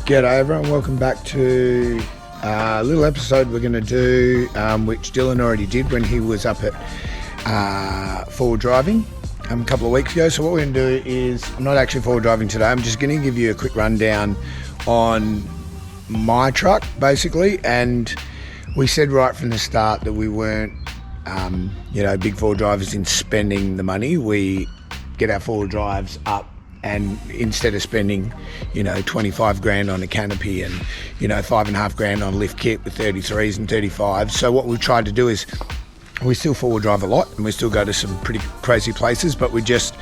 G'day everyone, welcome back to a little episode we're going to do, which Dylan already did when he was up at forward driving a couple of weeks ago. So what we're going to do is, I'm not actually forward driving today, I'm just going to give you a quick rundown on my truck basically. And we said right from the start that we weren't big forward drivers in spending the money. We get our forward drives up, and instead of spending 25 grand on a canopy and 5.5 grand on a lift kit with 33s and 35s, so what we've tried to do is we still forward drive a lot and we still go to some pretty crazy places, but we just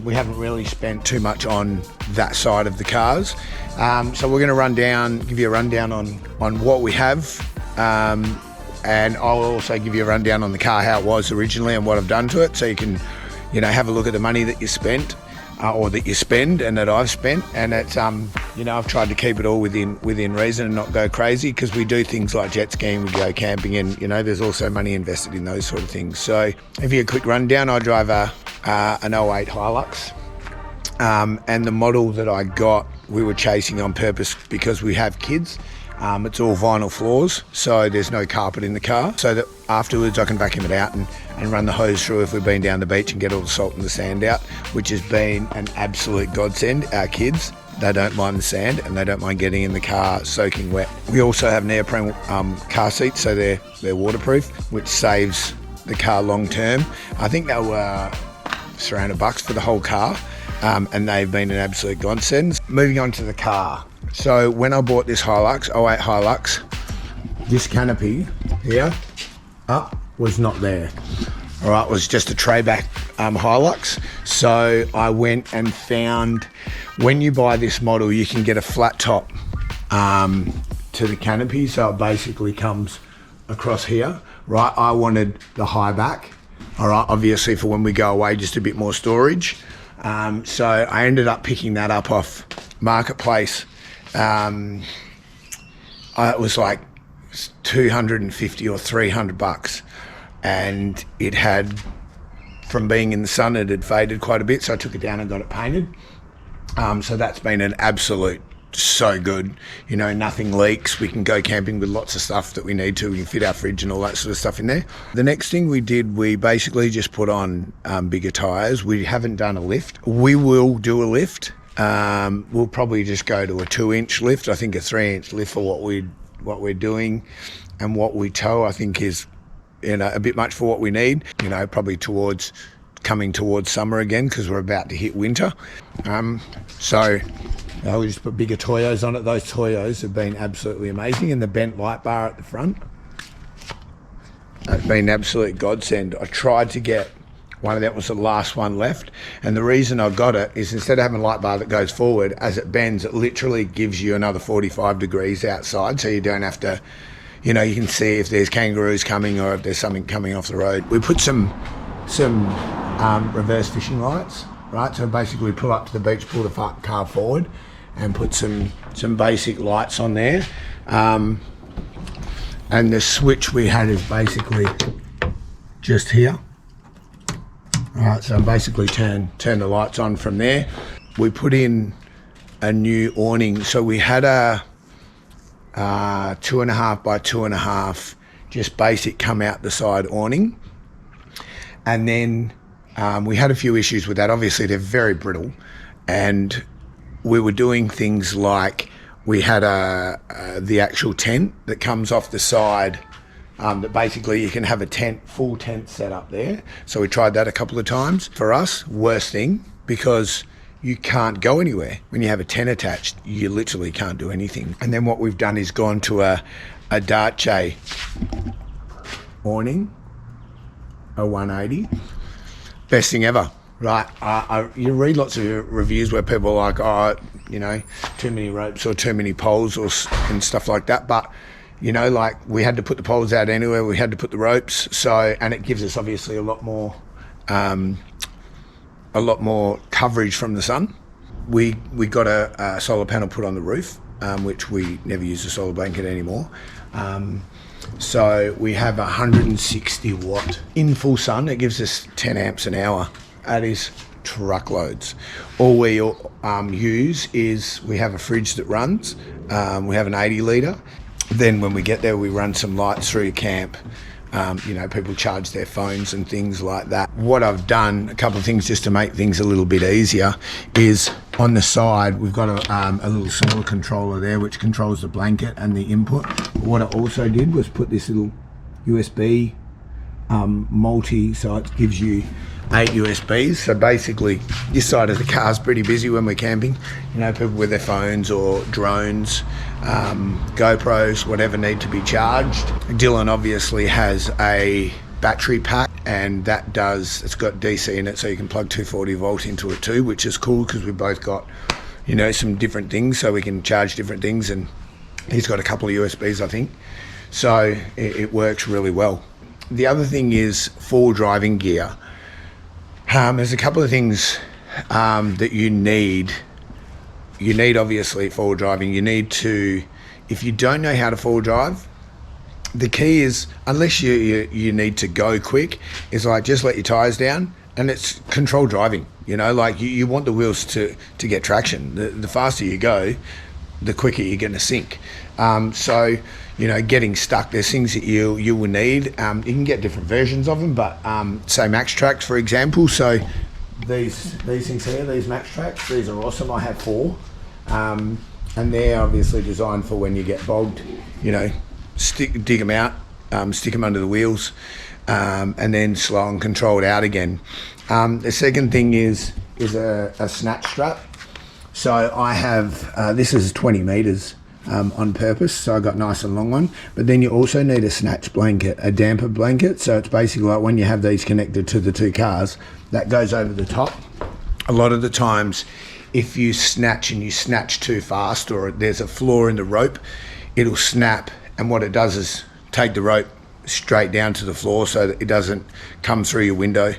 we haven't really spent too much on that side of the cars. So we're going to give you a rundown on what we have, and I'll also give you a rundown on the car, how it was originally and what I've done to it, so you can have a look at the money that you spent or that you spend and that I've spent. And it's I've tried to keep it all within reason and not go crazy, because we do things like jet skiing, we go camping, and there's also money invested in those sort of things. So if you a quick rundown, I drive an 08 Hilux, and the model that I got we were chasing on purpose because we have kids. It's all vinyl floors, so there's no carpet in the car, so that afterwards I can vacuum it out and run the hose through if we've been down the beach and get all the salt and the sand out, which has been an absolute godsend. Our kids, they don't mind the sand and they don't mind getting in the car soaking wet. We also have neoprene car seats, so they're waterproof, which saves the car long term. I think they were $300 for the whole car, and they've been an absolute godsend. Moving on to the car. So when I bought this Hilux, 08 Hilux, this canopy here was not there. All right, it was just a tray-back Hilux. So I went and found, when you buy this model, you can get a flat top to the canopy. So it basically comes across here, right? I wanted the high back, all right, obviously for when we go away, just a bit more storage. So I ended up picking that up off Marketplace. It was like 250 or 300 bucks, and it had, from being in the sun, it had faded quite a bit, so I took it down and got it painted. So that's been an absolute so good. Nothing leaks. We can go camping with lots of stuff that we need to. We can fit our fridge and all that sort of stuff in there. The next thing we did, we basically just put on bigger tires. We haven't done a lift. We will do a lift. We'll probably just go to a 2-inch lift. I think a 3-inch lift for what we're doing and what we tow, I think is a bit much for what we need. Probably coming towards summer again, because we're about to hit winter. So we just put bigger Toyos on it. Those Toyos have been absolutely amazing, and the bent light bar at the front, that's been an absolute godsend. I tried to get one of that, was the last one left, and the reason I got it is, instead of having a light bar that goes forward, as it bends, it literally gives you another 45 degrees outside, so you don't have to, you can see if there's kangaroos coming or if there's something coming off the road. We put some reverse fishing lights, right? So basically pull up to the beach, pull the car forward and put some basic lights on there. And the switch we had is basically just here. Right, so basically turn the lights on from there. We put in a new awning. So we had a 2.5 by 2.5, just basic come out the side awning. And then we had a few issues with that. Obviously they're very brittle, and we were doing things like, we had the actual tent that comes off the side, that basically you can have a full tent set up there. So we tried that a couple of times. For us, worst thing, because you can't go anywhere. When you have a tent attached, you literally can't do anything. And then what we've done is gone to a Dace awning, a 180. Best thing ever, right? You read lots of reviews where people are like, too many ropes or too many poles and stuff like that. But like, we had to put the poles out anyway, we had to put the ropes, so, and it gives us obviously a lot more coverage from the sun. We got a solar panel put on the roof, which we never use a solar blanket anymore. So we have 160 watt in full sun. It gives us 10 amps an hour. That is truckloads. All we use is we have a fridge that runs. We have an 80 litre. Then when we get there, we run some lights through camp. People charge their phones and things like that. What I've done, a couple of things just to make things a little bit easier, is on the side we've got a little smaller controller there which controls the blanket and the input. What I also did was put this little USB multi, so it gives you 8 USBs. So basically this side of the car is pretty busy when we're camping. People with their phones or drones, GoPros, whatever need to be charged. Dylan obviously has a battery pack, and it's got DC in it, so you can plug 240 volt into it too, which is cool because we've both got some different things, so we can charge different things, and he's got a couple of USBs, I think, so it works really well. The other thing is for driving gear. There's a couple of things that you need. You need, obviously, forward driving. You need to, if you don't know how to forward drive, the key is, unless you need to go quick, is like just let your tyres down, and it's controlled driving. You want the wheels to get traction. The faster you go, the quicker you're going to sink. Getting stuck, there's things that you will need. You can get different versions of them, but say Max Tracks, for example. So these things here, these Max Tracks, these are awesome. I have 4, and they're obviously designed for when you get bogged. Dig them out, stick them under the wheels, and then slow and controlled out again. The second thing is a snatch strap. So I have this is 20 meters. On purpose, so I got nice and long one. But then you also need a snatch blanket, a damper blanket. So it's basically like when you have these connected to the 2 cars, that goes over the top. A lot of the times, if you snatch and you snatch too fast, or there's a flaw in the rope, it'll snap, and what it does is take the rope straight down to the floor so that it doesn't come through your window.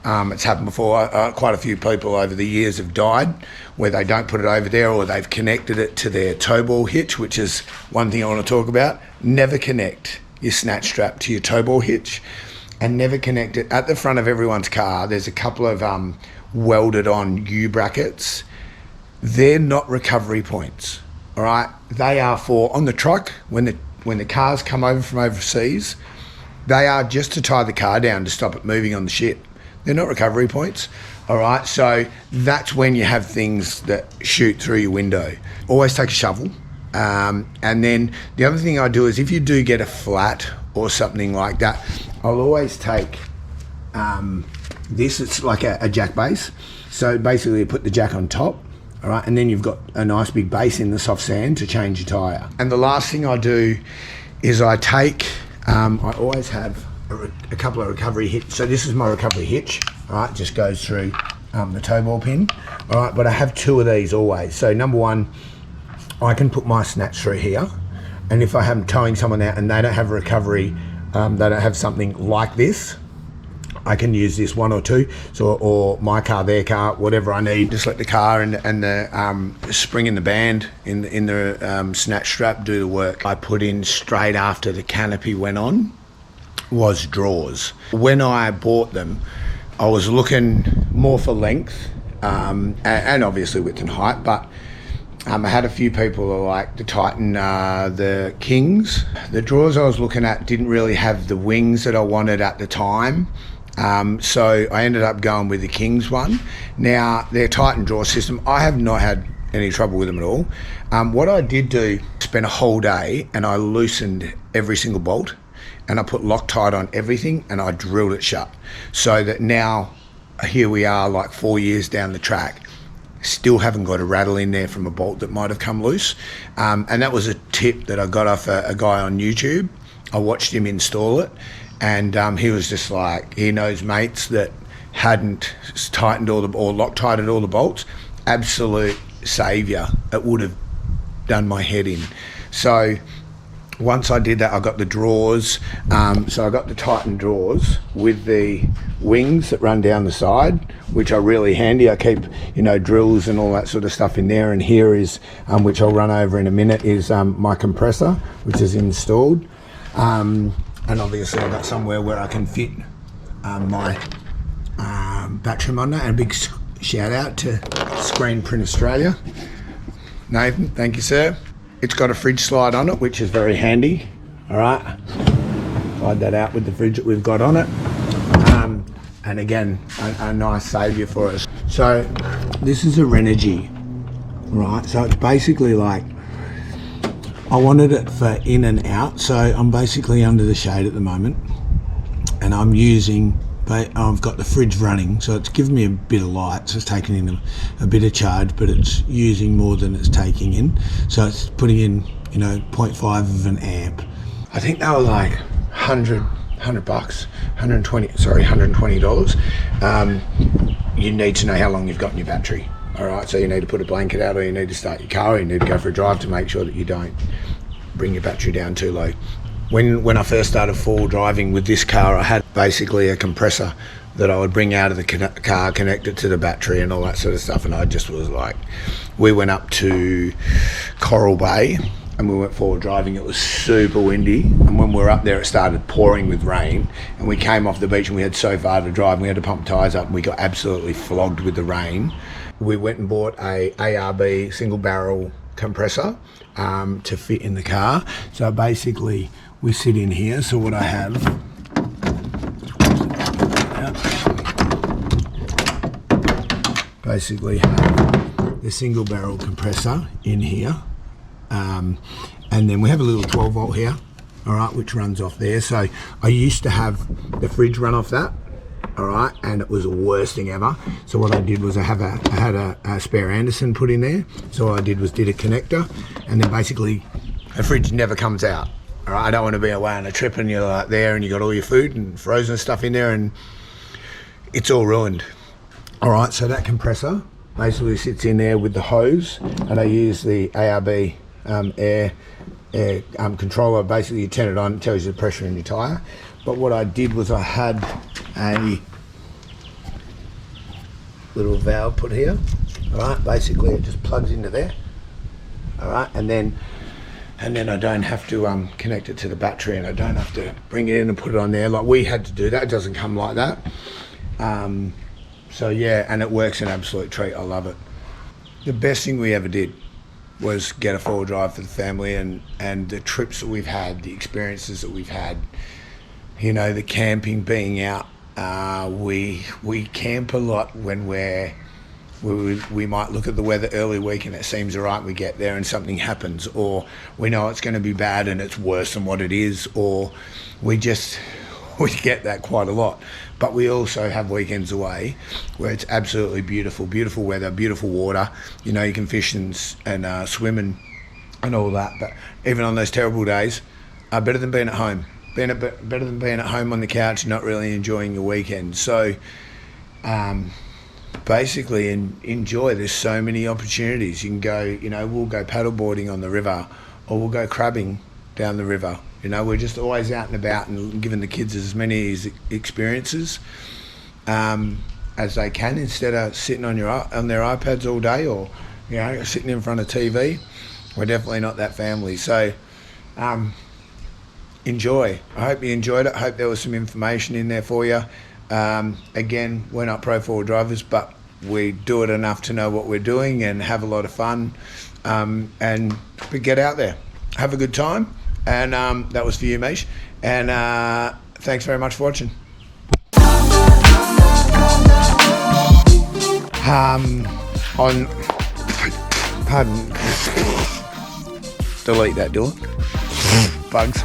It's happened before. Quite a few people over the years have died where they don't put it over there, or they've connected it to their tow ball hitch, which is one thing I want to talk about. Never connect your snatch strap to your tow ball hitch, and never connect it at the front of everyone's car. There's a couple of welded on U-brackets. They're not recovery points, all right? They are for, on the truck, when the cars come over from overseas, they are just to tie the car down to stop it moving on the ship. They're not recovery points, all right? So that's when you have things that shoot through your window. Always take a shovel. And then the other thing I do is, if you do get a flat or something like that, I'll always take this. It's like a jack base. So basically you put the jack on top, all right? And then you've got a nice big base in the soft sand to change your tyre. And the last thing I do is I always have a couple of recovery hitch. So this is my recovery hitch, all right? Just goes through the tow ball pin, all right? But I have 2 of these always. So number one, I can put my snatch through here, and if I am towing someone out and they don't have a recovery, they don't have something like this, I can use this 1 or 2, or my car, their car, whatever I need. Just let the car and the spring in the band in the snatch strap do the work. I put in straight after the canopy went on was drawers. When I bought them, I was looking more for length and obviously width and height, but I had a few people who like the Titan, the Kings. The drawers I was looking at didn't really have the wings that I wanted at the time. So I ended up going with the Kings one. Now, their Titan drawer system, I have not had any trouble with them at all. What I did do, spent a whole day and I loosened every single bolt, and I put Loctite on everything, and I drilled it shut, so that now here we are like 4 years down the track, still haven't got a rattle in there from a bolt that might have come loose. And that was a tip that I got off a guy on YouTube. I watched him install it, and he was just like, he knows mates that hadn't tightened or Loctited all the bolts. Absolute saviour. It would have done my head in. So once I did that, I got the drawers. So I got the Titan drawers with the wings that run down the side, which are really handy. I keep, drills and all that sort of stuff in there. And here is, which I'll run over in a minute, is my compressor, which is installed. And obviously I've got somewhere where I can fit my battery monitor, and a big shout out to Screen Print Australia. Nathan, thank you, sir. It's got a fridge slide on it, which is very handy. All right, slide that out with the fridge that we've got on it. And again, a nice saviour for us. So this is a Renogy, right? So it's basically like, I wanted it for in and out. So I'm basically under the shade at the moment, and I'm using, I've got the fridge running, so it's giving me a bit of light, so it's taking in a bit of charge, but it's using more than it's taking in. So it's putting in, 0.5 of an amp. I think they were like $100 bucks, $120. You need to know how long you've got in your battery. All right, so you need to put a blanket out, or you need to start your car, or you need to go for a drive to make sure that you don't bring your battery down too low. When I first started full driving with this car, I had basically a compressor that I would bring out of the car, connect it to the battery and all that sort of stuff, and I just was like, we went up to Coral Bay and we went forward driving. It was super windy, and when we were up there it started pouring with rain, and we came off the beach and we had so far to drive, and we had to pump tyres up, and we got absolutely flogged with the rain. We went and bought a ARB single barrel compressor to fit in the car. So basically we sit in here. So what I have, basically have the single barrel compressor in here, and then we have a little 12 volt here, all right, which runs off there. So I used to have the fridge run off that, all right, and it was the worst thing ever. So what I did was I had a spare Anderson put in there. So what I did was did a connector, and then basically the fridge never comes out. All right, I don't want to be away on a trip and you're like there and you got all your food and frozen stuff in there and it's all ruined. All right, so that compressor basically sits in there with the hose, and I use the ARB air controller. Basically you turn it on, it tells you the pressure in your tyre. But what I did was I had a little valve put here, all right, basically it just plugs into there, all right, and then I don't have to connect it to the battery, and I don't have to bring it in and put it on there like we had to do that. It doesn't come like that. So yeah, and it works an absolute treat. I love it. The best thing we ever did was get a four-wheel drive for the family, and the trips that we've had, the experiences that we've had, the camping, being out. We camp a lot when we might look at the weather early week and it seems all right, we get there and something happens, or we know it's going to be bad and it's worse than what it is, or we get that quite a lot. But we also have weekends away where it's absolutely beautiful weather, beautiful water. You can fish and swim and all that. But even on those terrible days, better than being at home. Better than being at home on the couch, not really enjoying your weekend. So basically enjoy. There's so many opportunities. You can go, we'll go paddleboarding on the river, or we'll go crabbing down the river. We're just always out and about and giving the kids as many experiences as they can, instead of sitting on their iPads all day, or sitting in front of TV. We're definitely not that family. So enjoy. I hope you enjoyed it. I hope there was some information in there for you. Again, we're not pro four drivers, but we do it enough to know what we're doing and have a lot of fun. But get out there, have a good time. And that was for you, Mish. And thanks very much for watching. Pardon. Delete that, Dylan. Bugs.